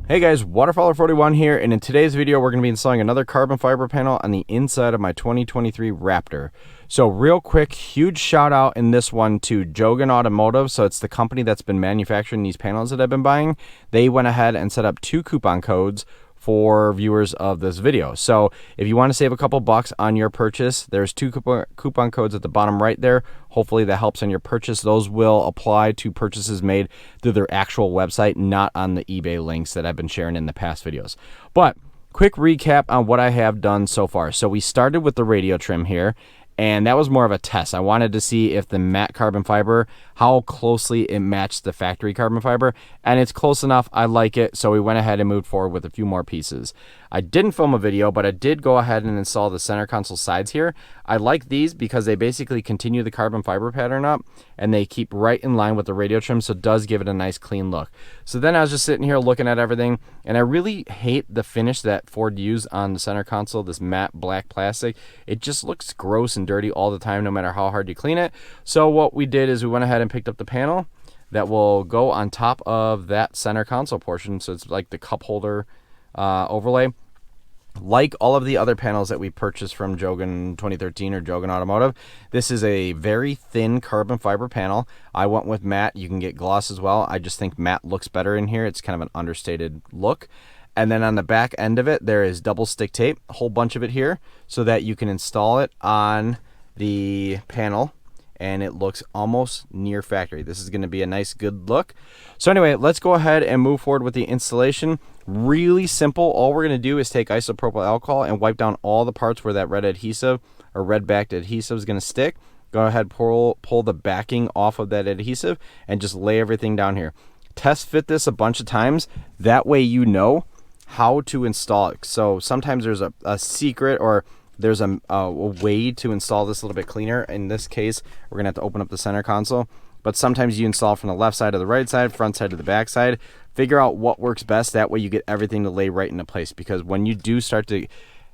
Hey guys, Waterfowler41 here, and in today's video we're going to be installing another carbon fiber panel on the inside of my 2023 Raptor. So real quick, huge shout out in this one to Jogon Automotive. So it's the company that's been manufacturing these panels that I've been buying. They went ahead and set up 2 coupon codes for viewers of this video. So if you want to save a couple bucks on your purchase, there's 2 coupon codes at the bottom right there. Hopefully that helps on your purchase. Those will apply to purchases made through their actual website, not on the eBay links that I've been sharing in the past videos. But quick recap on what I have done so far. So we started with the radio trim here, and that was more of a test. I wanted to see if the matte carbon fiber, how closely it matched the factory carbon fiber, and it's close enough. I like it, so we went ahead and moved forward with a few more pieces. I didn't film a video, but I did go ahead and install the center console sides here. I like these because they basically continue the carbon fiber pattern up, and they keep right in line with the radio trim, so it does give it a nice clean look. So then I was just sitting here looking at everything, and I really hate the finish that Ford used on the center console, this matte black plastic. It just looks gross and dirty all the time, no matter how hard you clean it. So what we did is we went ahead and picked up the panel that will go on top of that center console portion, so it's like the cup holder overlay. Like all of the other panels that we purchased from Jogon 2013 or Jogon Automotive, this is a very thin carbon fiber panel. I went with matte. You can get gloss as well. I just think matte looks better in here. It's kind of an understated look. And then on the back end of it, there is double stick tape, a whole bunch of it here, so that you can install it on the panel, and it looks almost near factory. This is going to be a nice, good look. So anyway, let's go ahead and move forward with the installation. Really simple. All we're going to do is take isopropyl alcohol and wipe down all the parts where that red adhesive or red backed adhesive is going to stick. Go ahead, pull the backing off of that adhesive and just lay everything down here. Test fit this a bunch of times. That way you know how to install it. So sometimes there's a secret, or there's a way to install this a little bit cleaner. In this case, we're going to have to open up the center console. But sometimes you install from the left side to the right side, front side to the back side. Figure out what works best. That way you get everything to lay right into place. Because when you do start to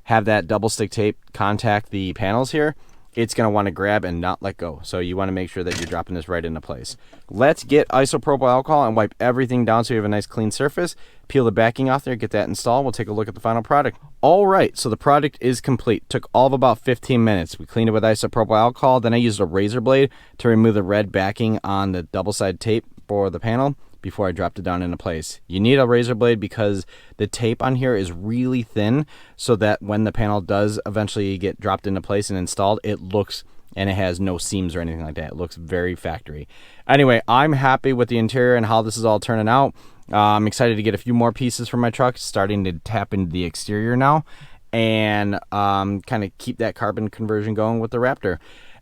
have that double stick tape contact the panels here, it's going to want to grab and not let go. So you want to make sure that you're dropping this right into place. Let's get isopropyl alcohol and wipe everything down so you have a nice clean surface. Peel the backing off there, get that installed. We'll take a look at the final product. All right, so the product is complete. Took all of about 15 minutes. We cleaned it with isopropyl alcohol. Then I used a razor blade to remove the red backing on the double side tape for the panel before I dropped it down into place. You need a razor blade because the tape on here is really thin, so that when the panel does eventually get dropped into place and installed, it looks, and it has no seams or anything like that. It looks very factory. Anyway, I'm happy with the interior and how this is all turning out. I'm excited to get a few more pieces for my truck, starting to tap into the exterior now, and kind of keep that carbon conversion going with the Raptor.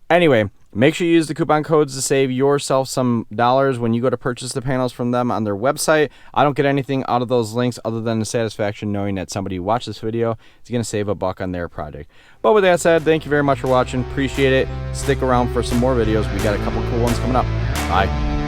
Anyway, make sure you use the coupon codes to save yourself some dollars when you go to purchase the panels from them on their website. I don't get anything out of those links other than the satisfaction knowing that somebody who watched this video is going to save a buck on their project. But with that said, thank you very much for watching. Appreciate it. Stick around for some more videos. We got a couple cool ones coming up. Bye.